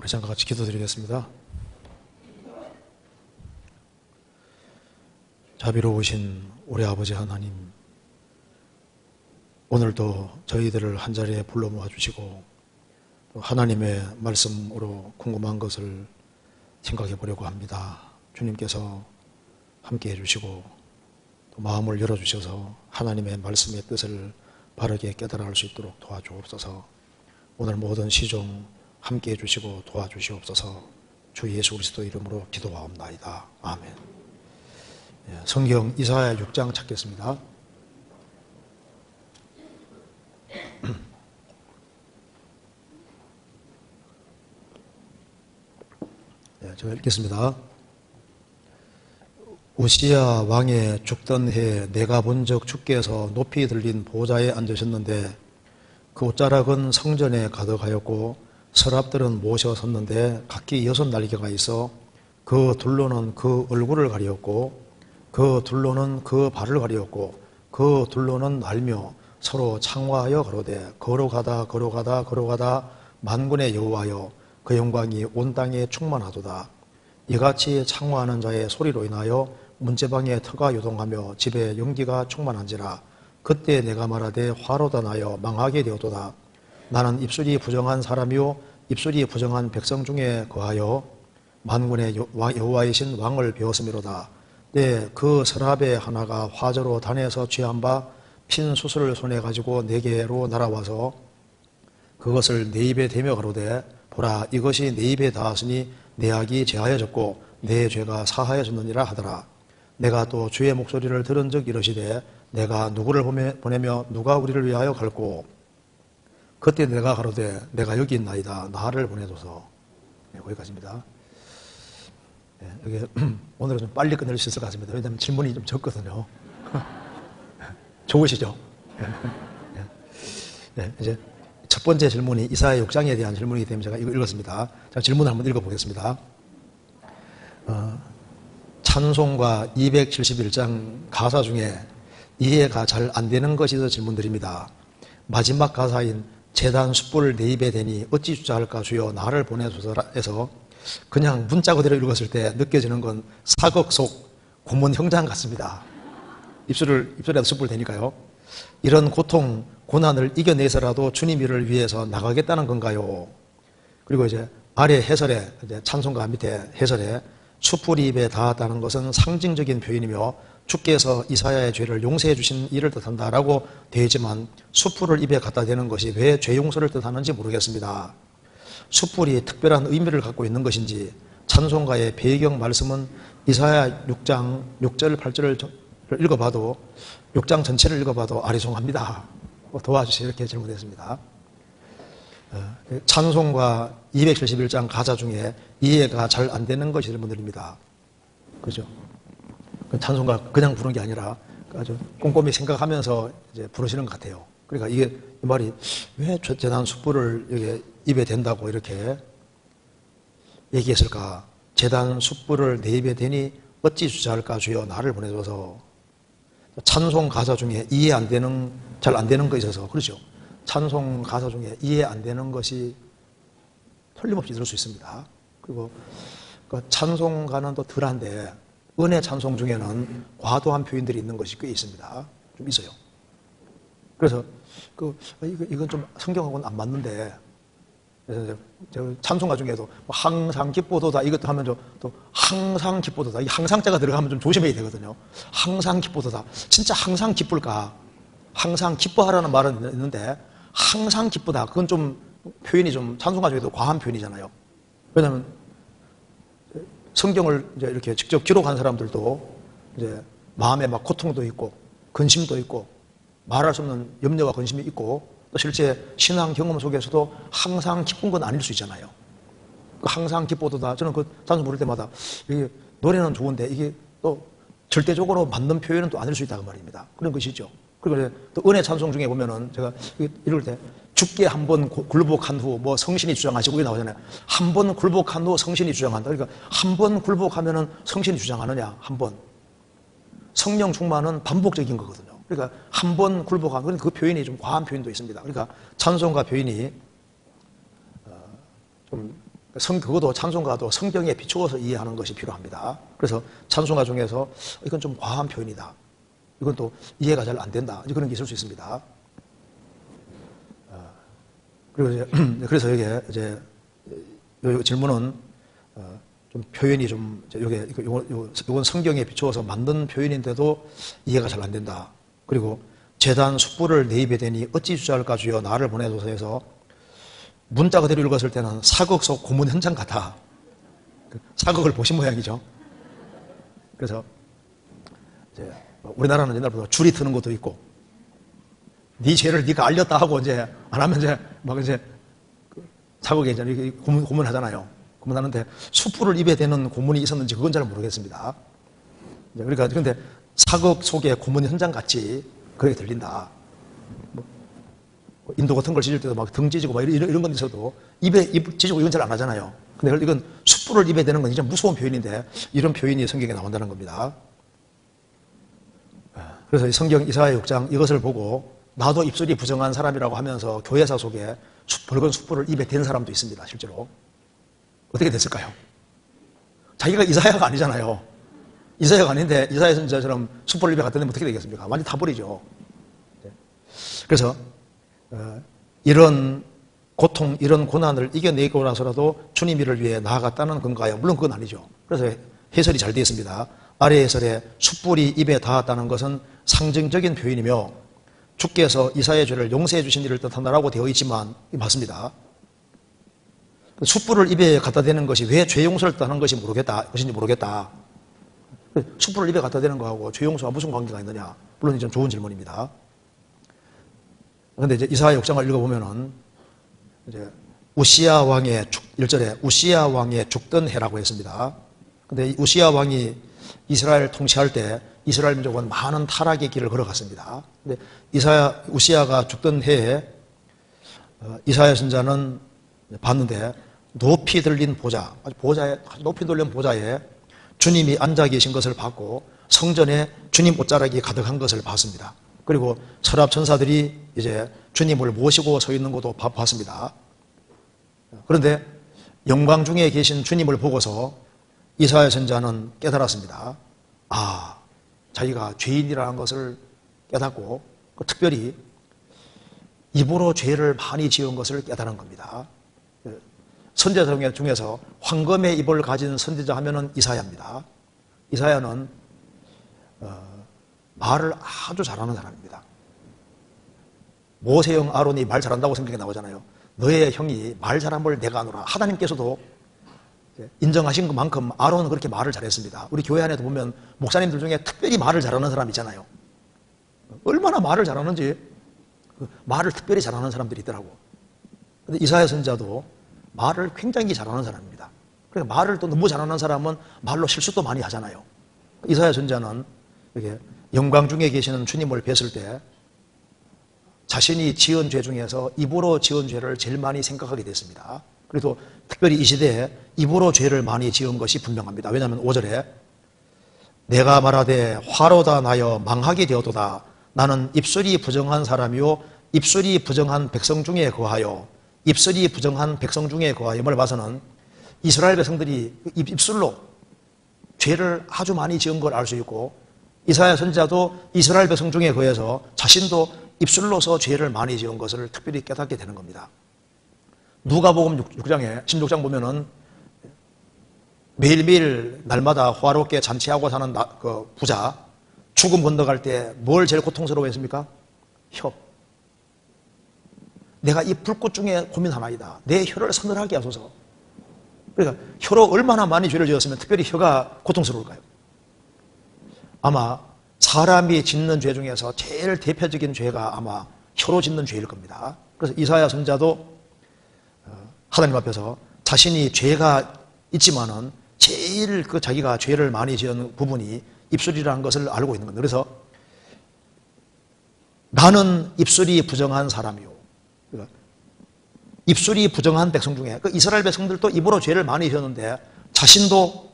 우리 잠깐 같이 기도드리겠습니다. 자비로우신 우리 아버지 하나님, 오늘도 저희들을 한자리에 불러 모아주시고 또 하나님의 말씀으로 궁금한 것을 생각해 보려고 합니다. 주님께서 함께 해주시고 또 마음을 열어주셔서 하나님의 말씀의 뜻을 바르게 깨달아 알 수 있도록 도와주옵소서. 오늘 모든 시종 함께 해주시고 도와주시옵소서. 주 예수 그리스도 이름으로 기도하옵나이다. 아멘. 성경 이사야 6장 찾겠습니다. 제가 읽겠습니다. 우시야 왕의 죽던 해 내가 본적 주께서 높이 들린 보좌에 앉으셨는데 그 옷자락은 성전에 가득하였고 서랍들은 모셔 섰는데 각기 6날개가 있어 그 둘로는 그 얼굴을 가리었고 그 둘로는 그 발을 가리었고 그 둘로는 날며 서로 창화하여 가로되 걸어가다 걸어가다 걸어가다 만군의 여호와여 그 영광이 온 땅에 충만하도다. 이같이 창화하는 자의 소리로 인하여 문제방에 터가 요동하며 집에 연기가 충만한지라. 그때 내가 말하되 화로다 나여 망하게 되었도다. 나는 입술이 부정한 사람이요 입술이 부정한 백성 중에 거하여 만군의 여호와이신 왕을 배웠음이로다. 네, 그 서랍의 하나가 화저로 단에서 취한 바 핀 수술을 손에 가지고 내게로 날아와서 그것을 내 입에 대며 가로되 보라 이것이 내 입에 닿았으니 내 악이 제하여졌고 내 죄가 사하여졌느니라 하더라. 내가 또 주의 목소리를 들은 적 이르시되 내가 누구를 보내며 누가 우리를 위하여 갈고 그때 내가 가로되 내가 여기 있나이다. 나를 보내소서. 네, 거기까지입니다. 네, 여기 오늘은 좀 빨리 끝낼 수 있을 것 같습니다. 왜냐하면 질문이 좀 적거든요. 좋으시죠? 네, 이제 첫 번째 질문이 이사야 6장에 대한 질문이기 때문에 제가 이거 읽었습니다. 자, 질문을 한번 읽어보겠습니다. 찬송가 271장 가사 중에 이해가 잘 안 되는 것이 있어 질문드립니다. 마지막 가사인 제단 숯불을 내 입에 대니 어찌 주자할까 주여 나를 보내소서에서 그냥 문자 그대로 읽었을 때 느껴지는 건 사극 속 고문 형장 같습니다. 입술에다 숯불 대니까요. 이런 고통, 고난을 이겨내서라도 주님 일을 위해서 나가겠다는 건가요? 그리고 이제 아래 해설에, 이제 찬송가 밑에 해설에 숯불이 입에 닿았다는 것은 상징적인 표현이며 주께서 이사야의 죄를 용서해 주신 일을 뜻한다라고 되어 있지만 숯불을 입에 갖다 대는 것이 왜 죄 용서를 뜻하는지 모르겠습니다. 숯불이 특별한 의미를 갖고 있는 것인지 찬송가의 배경 말씀은 이사야 6장 6절 8절을 읽어봐도 6장 전체를 읽어봐도 아리송합니다. 도와주세요. 이렇게 질문했습니다. 찬송가 271장 가사 중에 이해가 잘 안 되는 것이 질문드립니다. 그죠? 찬송가 그냥 부르는 게 아니라 아주 꼼꼼히 생각하면서 이제 부르시는 것 같아요. 그러니까 이게 이 말이 왜 제단 숯불을 여기 입에 댄다고 이렇게 얘기했을까? 제단 숯불을 내 입에 대니 어찌 주자할까 주여 나를 보내줘서. 찬송 가사 중에 이해 안 되는, 잘 안 되는 것이 있어서, 그렇죠? 찬송 가사 중에 이해 안 되는 것이 틀림없이 들을 수 있습니다. 그리고 찬송가는 또 덜한데, 은혜 찬송 중에는 과도한 표현들이 있는 것이 꽤 있습니다. 좀 있어요. 그래서, 이건 좀 성경하고는 안 맞는데, 그래서 찬송가 중에도 항상 기뻐도다 이것도 하면 또 항상 기뻐도다 이 항상자가 들어가면 좀 조심해야 되거든요. 항상 기뻐도다 진짜 항상 기쁠까? 항상 기뻐하라는 말은 있는데 항상 기쁘다 그건 좀 표현이 좀 찬송가 중에도 과한 표현이잖아요. 왜냐하면 성경을 이제 이렇게 직접 기록한 사람들도 이제 마음에 막 고통도 있고 근심도 있고 말할 수 없는 염려와 근심이 있고 또 실제 신앙 경험 속에서도 항상 기쁜 건 아닐 수 있잖아요. 항상 기뻐도다. 저는 그 찬송 부를 때마다 이게 노래는 좋은데 이게 또 절대적으로 맞는 표현은 또 아닐 수 있다고 말입니다. 그런 것이죠. 그리고 또 은혜 찬송 중에 보면은 제가 이럴 때 죽게 한 번 굴복한 후 뭐 성신이 주장하시고 이게 나오잖아요. 한 번 굴복한 후 성신이 주장한다. 그러니까 한 번 굴복하면은 성신이 주장하느냐? 한 번. 성령 충만은 반복적인 거거든요. 그러니까 한 번 굴복한 그 표현이 좀 과한 표현도 있습니다. 그러니까 찬송가 표현이 좀 그것도 찬송가도 성경에 비추어서 이해하는 것이 필요합니다. 그래서 찬송가 중에서 이건 좀 과한 표현이다, 이건 또 이해가 잘 안 된다, 그런 게 있을 수 있습니다. 그리고 그래서 이게 이제 요 질문은 좀 표현이 좀 요건 성경에 비추어서 만든 표현인데도 이해가 잘 안 된다. 그리고 제단 숯불을 내 입에 대니 어찌 주저할까 주여 나를 보내소서 해서 문자 그대로 읽었을 때는 사극 속 고문 현장 같아. 사극을 보신 모양이죠. 그래서 이제 우리나라는 옛날부터 줄이 트는 것도 있고, 네 죄를 네가 알렸다 하고 이제 안 하면 이제 막 이제 사극에 이제 고문하잖아요. 고문하는데 숯불을 입에 대는 고문이 있었는지 그건 잘 모르겠습니다. 그러니까 근데 사극 속의 고문 현장 같이 그렇게 들린다. 뭐 인도 같은 걸 찢을 때도 막 등 찢고 막 이런 건 있어도 입 찢고 이건 잘 안 하잖아요. 근데 이건 숯불을 입에 대는 건 진짜 무서운 표현인데 이런 표현이 성경에 나온다는 겁니다. 그래서 성경 이사야 6장 이것을 보고 나도 입술이 부정한 사람이라고 하면서 교회사 속에 붉은 숯불을 입에 댄 사람도 있습니다. 실제로. 어떻게 됐을까요? 자기가 이사야가 아니잖아요. 이사야가 아닌데 이사야 선지자처럼 숯불을 입에 갖다 대면 어떻게 되겠습니까? 완전히 타버리죠. 그래서 이런 고통, 이런 고난을 이겨내고 나서라도 주님 일을 위해 나아갔다는 건가요? 물론 그건 아니죠. 그래서 해설이 잘 되어 있습니다. 아래 해설에 숯불이 입에 닿았다는 것은 상징적인 표현이며 주께서 이사야의 죄를 용서해 주신 일을 뜻한다라고 되어 있지만 맞습니다. 숯불을 입에 갖다 대는 것이 왜 죄 용서를 뜻하는 것인지 모르겠다. 숯불을 입에 갖다 대는 거하고 죄 용서와 무슨 관계가 있느냐? 물론 좀 좋은 질문입니다. 그런데 이제 이사야 6장을 읽어보면은 이제 우시야 왕의 1절에 우시야 왕의 죽던 해라고 했습니다. 근데 우시야 왕이 이스라엘을 통치할 때 이스라엘 민족은 많은 타락의 길을 걸어갔습니다. 근데 우시야가 죽던 해에 이사야 선지자는 봤는데 높이 들린 보좌, 높이 들린 보좌에 주님이 앉아 계신 것을 봤고 성전에 주님 옷자락이 가득한 것을 봤습니다. 그리고 서랍 천사들이 이제 주님을 모시고 서 있는 것도 봤습니다. 그런데 영광 중에 계신 주님을 보고서 이사야 선지자는 깨달았습니다. 자기가 죄인이라는 것을 깨닫고 특별히 입으로 죄를 많이 지은 것을 깨달은 겁니다. 선지자 중에서 황금의 입을 가진 선지자 하면은 이사야입니다. 이사야는 말을 아주 잘하는 사람입니다. 모세형 아론이 말 잘한다고 성경에 나오잖아요. 너의 형이 말 잘함을 내가 아노라. 하나님께서도 인정하신 것만큼 아론은 그렇게 말을 잘했습니다. 우리 교회 안에도 보면 목사님들 중에 특별히 말을 잘하는 사람 있잖아요. 얼마나 말을 잘하는지 말을 특별히 잘하는 사람들이 있더라고. 근데 이사야 선지자도 말을 굉장히 잘하는 사람입니다. 그러니까 말을 또 너무 잘하는 사람은 말로 실수도 많이 하잖아요. 이사야 선지자는 이렇게 영광 중에 계시는 주님을 뵀을 때 자신이 지은 죄 중에서 입으로 지은 죄를 제일 많이 생각하게 됐습니다. 그래도 특별히 이 시대에 입으로 죄를 많이 지은 것이 분명합니다. 왜냐하면 5절에 내가 말하되 화로다 나여 망하게 되었도다. 나는 입술이 부정한 사람이요 입술이 부정한 백성 중에 거하여 입술이 부정한 백성 중에 거하여 말 봐서는 이스라엘 백성들이 입술로 죄를 아주 많이 지은 걸 알 수 있고 이사야 선지자도 이스라엘 백성 중에 거해서 자신도 입술로서 죄를 많이 지은 것을 특별히 깨닫게 되는 겁니다. 누가복음 6장에 16장 보면은 매일매일 날마다 화롭게 잔치하고 사는 그 부자 죽음 건너갈 때 뭘 제일 고통스러워했습니까? 혀. 내가 이 불꽃 중에 고민하나이다. 내 혀를 서늘하게 하소서. 그러니까 혀로 얼마나 많이 죄를 지었으면 특별히 혀가 고통스러울까요? 아마 사람이 짓는 죄 중에서 제일 대표적인 죄가 아마 혀로 짓는 죄일 겁니다. 그래서 이사야 선지자도 하나님 앞에서 자신이 죄가 있지만은 제일 자기가 죄를 많이 지은 부분이 입술이라는 것을 알고 있는 겁니다. 그래서 나는 입술이 부정한 사람이요. 그러니까 입술이 부정한 백성 중에 이스라엘 백성들도 입으로 죄를 많이 지었는데 자신도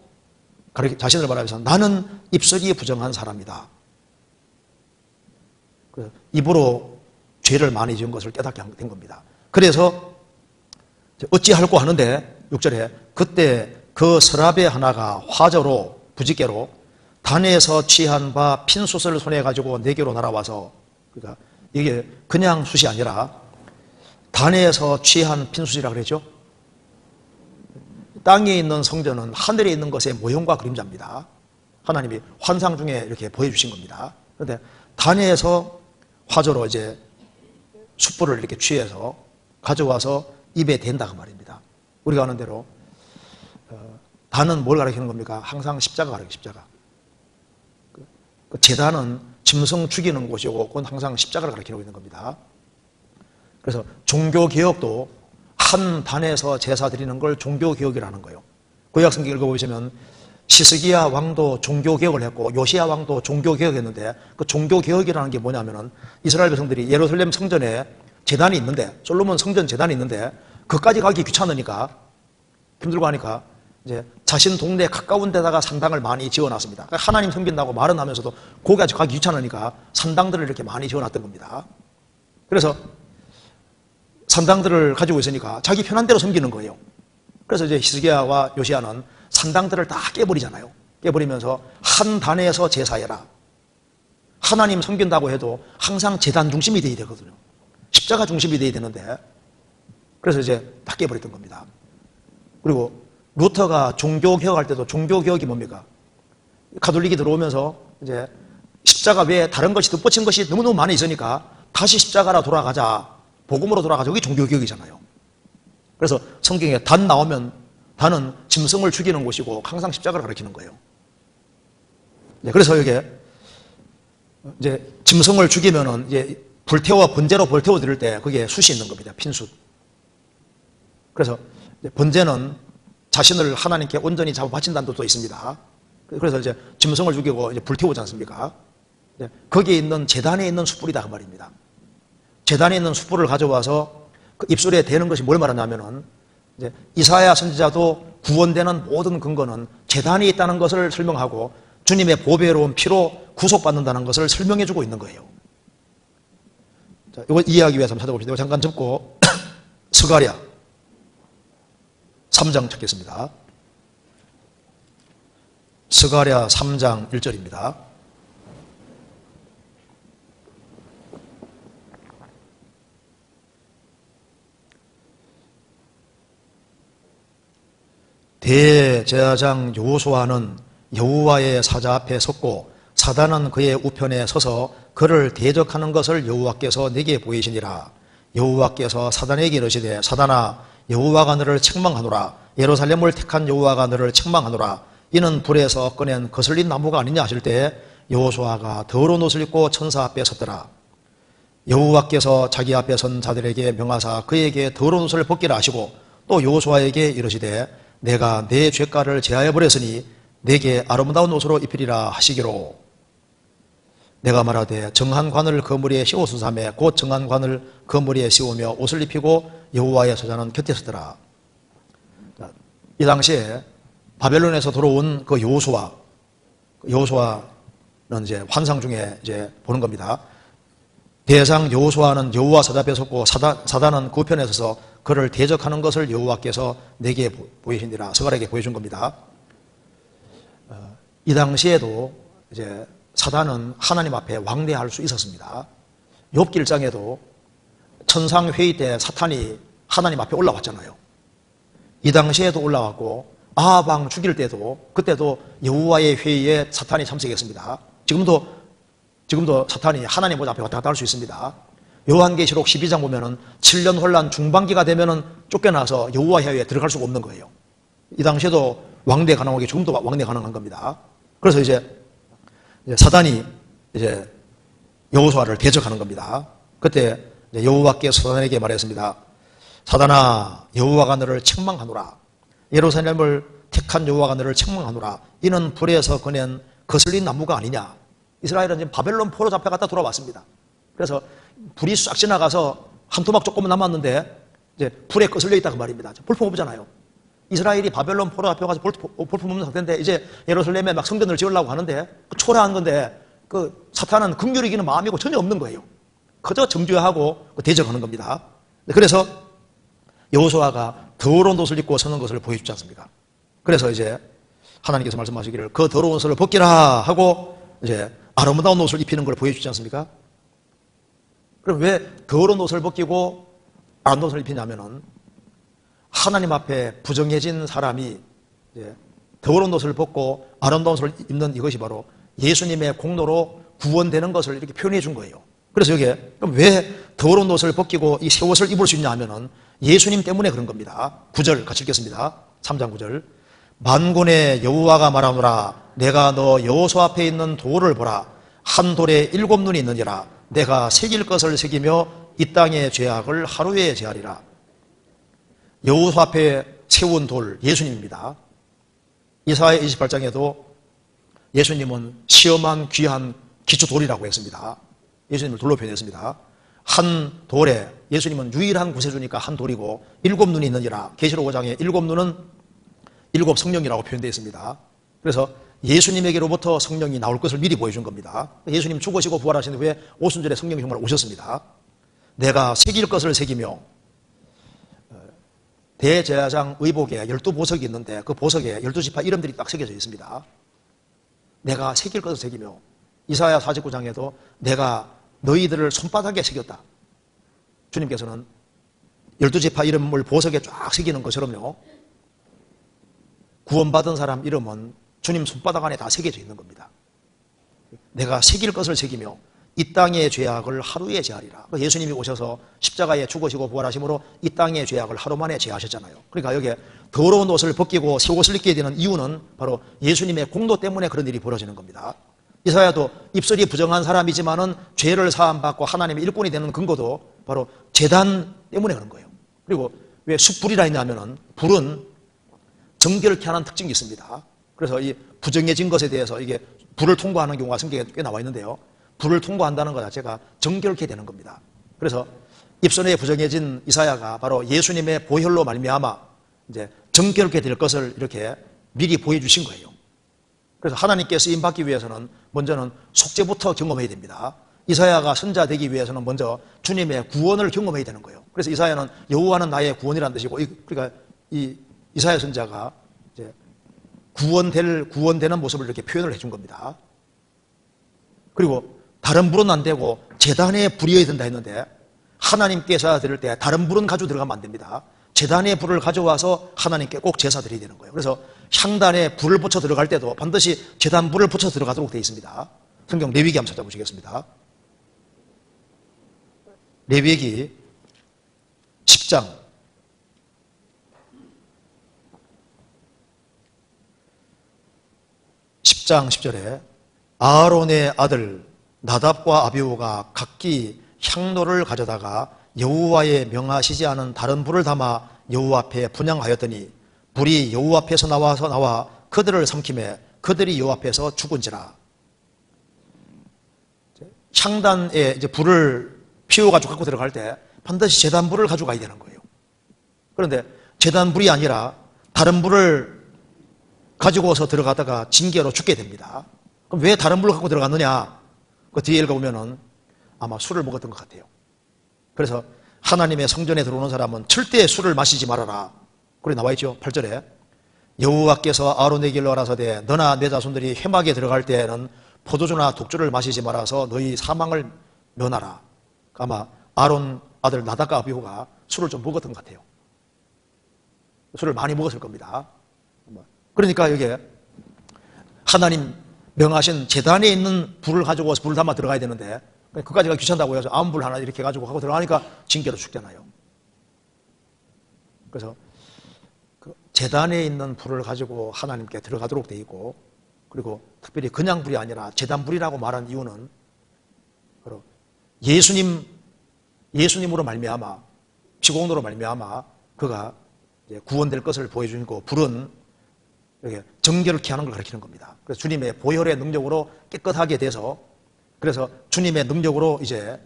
자신을 말하면서 나는 입술이 부정한 사람이다. 입으로 죄를 많이 지은 것을 깨닫게 된 겁니다. 그래서 어찌할꼬 하는데 6절에 그때 그 서랍의 하나가 화저로 부지개로 단에서 취한 바 핀 숯을 손에 가지고 내게로 날아와서, 그러니까 이게 그냥 숯이 아니라 단에서 취한 핀 숯이라 그랬죠. 땅에 있는 성전은 하늘에 있는 것의 모형과 그림자입니다. 하나님이 환상 중에 이렇게 보여주신 겁니다. 그런데 단에서 화저로 이제 숯불을 이렇게 취해서 가져와서 입에 댄다 그 말입니다. 우리가 아는 대로 단은 뭘 가리키는 겁니까? 항상 십자가 가리키는 십자가. 그 제단은 짐승 죽이는 곳이고 그건 항상 십자가를 가리키고 있는 겁니다. 그래서 종교개혁도 한 단에서 제사 드리는 걸 종교개혁이라는 거예요. 구약 성경 읽어보시면 시스기야 왕도 종교개혁을 했고 요시야 왕도 종교개혁했는데 그 종교개혁이라는 게 뭐냐면은 이스라엘 백성들이 예루살렘 성전에 제단이 있는데, 솔로몬 성전 제단이 있는데 그까지 가기 귀찮으니까, 힘들고 하니까 이제 자신 동네 가까운 데다가 산당을 많이 지어놨습니다. 하나님 섬긴다고 말은 하면서도 거기까지 가기 귀찮으니까 산당들을 이렇게 많이 지어놨던 겁니다. 그래서 산당들을 가지고 있으니까 자기 편한 대로 섬기는 거예요. 그래서 이제 히스기야와 요시야는 산당들을 다 깨버리잖아요. 깨버리면서 한 단에서 제사해라. 하나님 섬긴다고 해도 항상 제단 중심이 돼야 되거든요. 십자가 중심이 돼야 되는데, 그래서 이제 다 깨버렸던 겁니다. 그리고 루터가 종교개혁할 때도 종교개혁이 뭡니까? 가톨릭이 들어오면서 이제 십자가 외에 다른 것이 덧붙인 것이 너무너무 많이 있으니까 다시 십자가로 돌아가자, 복음으로 돌아가자. 이게 종교개혁이잖아요. 그래서 성경에 단 나오면 단은 짐승을 죽이는 곳이고 항상 십자가를 가리키는 거예요. 그래서 이게 이제 짐승을 죽이면은 이제 번제로 불태워 드릴 때 그게 숯이 있는 겁니다. 핀숯. 그래서 번제는 자신을 하나님께 온전히 잡아 바친다는 뜻도 있습니다. 그래서 이제 짐승을 죽이고 이제 불태우지 않습니까? 거기에 있는 제단에 있는 숯불이다 그 말입니다. 제단에 있는 숯불을 가져와서 그 입술에 대는 것이 뭘 말하냐면은 이제 이사야 선지자도 구원되는 모든 근거는 제단이 있다는 것을 설명하고 주님의 보배로운 피로 구속받는다는 것을 설명해주고 있는 거예요. 자, 이걸 이해하기 위해서 한번 찾아봅시다. 이거 잠깐 접고 스가랴 3장 찾겠습니다. 스가랴 3장 1절입니다. 대제사장 여호수아는 여호와의 사자 앞에 섰고 사단은 그의 우편에 서서 그를 대적하는 것을 여호와께서 내게 보이시니라. 여호와께서 사단에게 이르시되 사단아 여호와가 너를 책망하노라. 예루살렘을 택한 여호와가 너를 책망하노라. 이는 불에서 꺼낸 거슬린 나무가 아니냐 하실 때 여호수아가 더러운 옷을 입고 천사 앞에 섰더라. 여호와께서 자기 앞에 선 자들에게 명하사 그에게 더러운 옷을 벗기라 하시고 또 여호수아에게 이르시되 내가 내 죄가를 제하여 버렸으니 내게 아름다운 옷으로 입히리라 하시기로 내가 말하되 정한 관을 그 머리에 씌우소사매 곧 정한 관을 그 머리에 씌우며 옷을 입히고 여호와의 사자는 곁에 서더라. 이 당시에 바벨론에서 들어온 그 여호수아는 이제 환상 중에 이제 보는 겁니다. 대상 여호수아는 여호와 사자 앞에 섰고 사단은 그 편에 서서 그를 대적하는 것을 여호와께서 내게 보이시니라. 스가랴에게 보여준 겁니다. 이 당시에도 이제 사단은 하나님 앞에 왕래할 수 있었습니다. 욥기 1장에도 천상 회의 때 사탄이 하나님 앞에 올라왔잖아요. 이 당시에도 올라왔고 아합 왕 죽일 때도 그때도 여호와의 회의에 사탄이 참석했습니다. 지금도 사탄이 하나님 보좌 앞에 왔다 갔다 할 수 있습니다. 요한계시록 12장 보면은 7년 혼란 중반기가 되면은 쫓겨나서 여호와 회의에 들어갈 수가 없는 거예요. 이 당시에도 왕래 가능하게 지금도 왕래 가능한 겁니다. 그래서 이제 사단이 이제 여호수아를 대적하는 겁니다. 그때 여호와께서 사단에게 말했습니다. 사단아 여호와가 너를 책망하노라. 예루살렘을 택한 여호와가 너를 책망하노라. 이는 불에서 꺼낸 거슬린 나무가 아니냐. 이스라엘은 지금 바벨론 포로 잡혀갔다 돌아왔습니다. 그래서 불이 싹 지나가서 한 토막 조금 남았는데 이제 불에 거슬려 있다 그 말입니다. 볼품 없잖아요. 이스라엘이 바벨론 포로 잡혀가서 볼품 없는 상태인데 이제 예루살렘에 막 성전을 지으려고 하는데 초라한 건데 그 사탄은 긍휼히 이기는 마음이고 전혀 없는 거예요. 그저 정죄하고 대적하는 겁니다. 그래서 여호수아가 더러운 옷을 입고 서는 것을 보여주지 않습니까? 그래서 이제 하나님께서 말씀하시기를 그 더러운 옷을 벗기라 하고 이제 아름다운 옷을 입히는 걸 보여주지 않습니까? 그럼 왜 더러운 옷을 벗기고 아름다운 옷을 입히냐면은 하나님 앞에 부정해진 사람이 이제 더러운 옷을 벗고 아름다운 옷을 입는 이것이 바로 예수님의 공로로 구원되는 것을 이렇게 표현해 준 거예요. 그래서 여기에 그럼 왜 더러운 옷을 벗기고 이 새 옷을 입을 수 있냐 하면은 예수님 때문에 그런 겁니다. 9절 같이 읽겠습니다. 3장 9절. 만군의 여호와가 말하노라 내가 너 여호수 앞에 있는 돌을 보라 한 돌에 7눈이 있느니라 내가 새길 것을 새기며 이 땅의 죄악을 하루에 제하리라. 여호수 앞에 세운 돌 예수님입니다. 이사야 28장에도 예수님은 시험한 귀한 기초돌이라고 했습니다. 예수님을 돌로 표현했습니다. 한 돌에 예수님은 유일한 구세주니까 한 돌이고 7눈이 있느니라. 계시록 5장에 7눈은 7 성령이라고 표현되어 있습니다. 그래서 예수님에게로부터 성령이 나올 것을 미리 보여준 겁니다. 예수님 죽으시고 부활하신 후에 오순절에 성령이 정말 오셨습니다. 내가 새길 것을 새기며 대제사장 의복에 12보석이 있는데 그 보석에 12지파 이름들이 딱 새겨져 있습니다. 내가 새길 것을 새기며 이사야 49장에도 내가 너희들을 손바닥에 새겼다. 주님께서는 12지파 이름을 보석에 쫙 새기는 것처럼요. 구원받은 사람 이름은 주님 손바닥 안에 다 새겨져 있는 겁니다. 내가 새길 것을 새기며 이 땅의 죄악을 하루에 제하리라. 예수님이 오셔서 십자가에 죽으시고 부활하심으로 이 땅의 죄악을 하루 만에 제하셨잖아요. 그러니까 여기에 더러운 옷을 벗기고 새 옷을 입게 되는 이유는 바로 예수님의 공로 때문에 그런 일이 벌어지는 겁니다. 이사야도 입술이 부정한 사람이지만은 죄를 사함받고 하나님의 일꾼이 되는 근거도 바로 제단 때문에 그런 거예요. 그리고 왜 숯불이라 했냐면은 불은 정결케 하는 특징이 있습니다. 그래서 이 부정해진 것에 대해서 이게 불을 통과하는 경우가 성경에 꽤 나와 있는데요. 불을 통과한다는 것 자체가 정결케 되는 겁니다. 그래서 입술에 부정해진 이사야가 바로 예수님의 보혈로 말미암아 이제 정결케 될 것을 이렇게 미리 보여주신 거예요. 그래서 하나님께 쓰임 받기 위해서는 먼저는 속죄부터 경험해야 됩니다. 이사야가 선자 되기 위해서는 먼저 주님의 구원을 경험해야 되는 거예요. 그래서 이사야는 여호와는 나의 구원이라는 뜻이고, 그러니까 이 이사야 선자가 이제 구원되는 모습을 이렇게 표현을 해준 겁니다. 그리고 다른 불은 안 되고 제단에 불이어야 된다 했는데 하나님께서 드릴 때 다른 불은 가지고 들어가면 안 됩니다. 제단에 불을 가져와서 하나님께 꼭 제사 드려야 되는 거예요. 그래서 향단에 불을 붙여 들어갈 때도 반드시 제단 불을 붙여 들어가도록 되어 있습니다. 성경 레위기 한번 찾아보시겠습니다. 레위기 10장 10절에 아론의 아들 나답과 아비후가 각기 향로를 가져다가 여호와의 명하시지 않은 다른 불을 담아 여호와 앞에 분향하였더니 불이 여호와 앞에서 나와 그들을 삼키매 그들이 여호와 앞에서 죽은지라. 향단에 이제 불을 피워가지고 갖고 들어갈 때 반드시 제단불을 가져가야 되는 거예요. 그런데 제단불이 아니라 다른 불을 가지고 와서 들어가다가 징계로 죽게 됩니다. 그럼 왜 다른 불을 갖고 들어갔느냐? 그 뒤에 읽어보면은 아마 술을 먹었던 것 같아요. 그래서 하나님의 성전에 들어오는 사람은 절대 술을 마시지 말아라. 그래 나와 있죠. 8절에 여호와께서 아론에게 일러라사대 너나 내 자손들이 회막에 들어갈 때에는 포도주나 독주를 마시지 말아서 너희 사망을 면하라. 아마 아론 아들 나답과 아비후가 술을 좀 먹었던 것 같아요. 술을 많이 먹었을 겁니다. 그러니까 여기에 하나님 명하신 제단에 있는 불을 가지고 와서 불을 담아 들어가야 되는데 그까지가 귀찮다고 해서 아무 불 하나 이렇게 가지고 하고 들어가니까 징계로 죽잖아요. 그래서 그 제단에 있는 불을 가지고 하나님께 들어가도록 되어 있고, 그리고 특별히 그냥 불이 아니라 제단불이라고 말한 이유는 바로 예수님으로 말미암아 피공로로 말미암아 그가 구원될 것을 보여주고, 불은 정결케 하는 걸 가리키는 겁니다. 그래서 주님의 보혈의 능력으로 깨끗하게 돼서, 그래서 주님의 능력으로 이제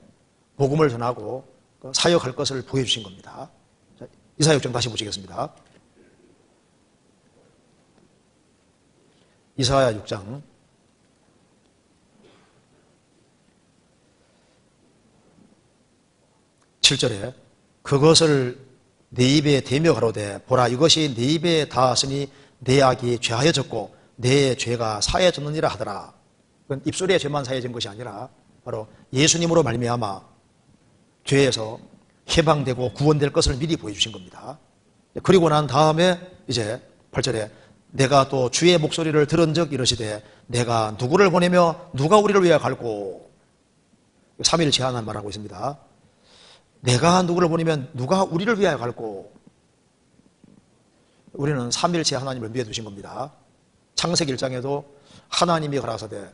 복음을 전하고 사역할 것을 보여주신 겁니다. 이사야 6장 다시 보시겠습니다. 이사야 6장 7절에 그것을 내 입에 대며 가로되 보라 이것이 내 입에 닿았으니 내 악이 죄하여졌고 내 죄가 사해졌느니라 하더라. 그건 입술에 죄만 사해진 것이 아니라 바로 예수님으로 말미암아 죄에서 해방되고 구원될 것을 미리 보여주신 겁니다. 그리고 난 다음에 이제 8절에 내가 또 주의 목소리를 들은 적 이르시되 내가 누구를 보내며 누가 우리를 위하여 갈고 3일 제한한 말하고 있습니다. 내가 누구를 보내면 누가 우리를 위하여 갈고 우리는 3일째 하나님을 믿어두신 겁니다. 창세기 1장에도 하나님이 가라사대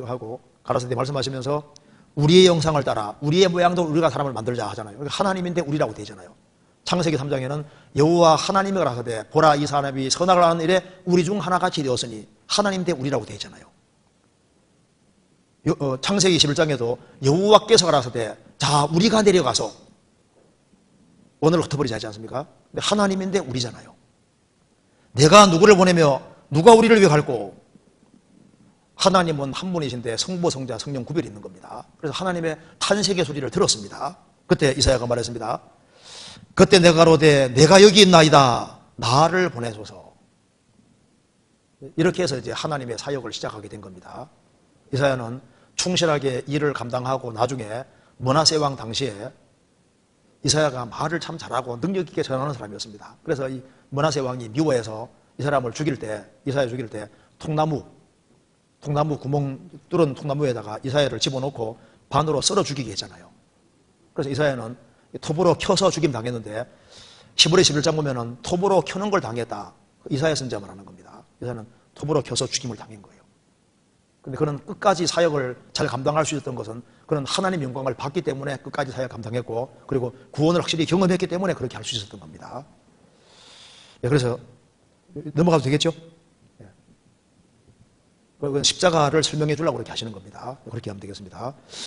하고 가라사대 말씀하시면서 우리의 형상을 따라 우리의 모양대로 우리가 사람을 만들자 하잖아요. 하나님인데 우리라고 되잖아요. 창세기 3장에는 여호와 하나님이 가라사대 보라 이 사람이 선악을 하는 일에 우리 중 하나같이 되었으니 하나님 대 우리라고 되잖아요. 창세기 11장에도 여호와께서 가라사대 자 우리가 내려가서 원을 흩어버리지 하지 않습니까? 근데 하나님인데 우리잖아요. 내가 누구를 보내며 누가 우리를 위해 갈고 하나님은 한 분이신데 성부 성자 성령 구별이 있는 겁니다. 그래서 하나님의 탄식의 소리를 들었습니다. 그때 이사야가 말했습니다. 그때 내가 가로되 내가 여기 있나이다 나를 보내소서. 이렇게 해서 이제 하나님의 사역을 시작하게 된 겁니다. 이사야는 충실하게 일을 감당하고 나중에 므낫세 왕 당시에 이사야가 말을 참 잘하고 능력 있게 전하는 사람이었습니다. 그래서 이 므낫세 왕이 미워해서 이 사람을 죽일 때 이사야 죽일 때 통나무 구멍 뚫은 통나무에다가 이사야를 집어넣고 반으로 썰어 죽이게 했잖아요. 그래서 이사야는 톱으로 켜서 죽임 당했는데 히브리 11장 보면은 톱으로 켜는 걸 당했다. 이사야 선지자 말하는 겁니다. 이사야는 톱으로 켜서 죽임을 당한 거예요. 근데 그는 끝까지 사역을 잘 감당할 수 있었던 것은 그는 하나님 영광을 받기 때문에 끝까지 사역 감당했고 그리고 구원을 확실히 경험했기 때문에 그렇게 할 수 있었던 겁니다. 그래서 넘어가도 되겠죠? 그건 십자가를 설명해 주려고 그렇게 하시는 겁니다. 그렇게 하면 되겠습니다.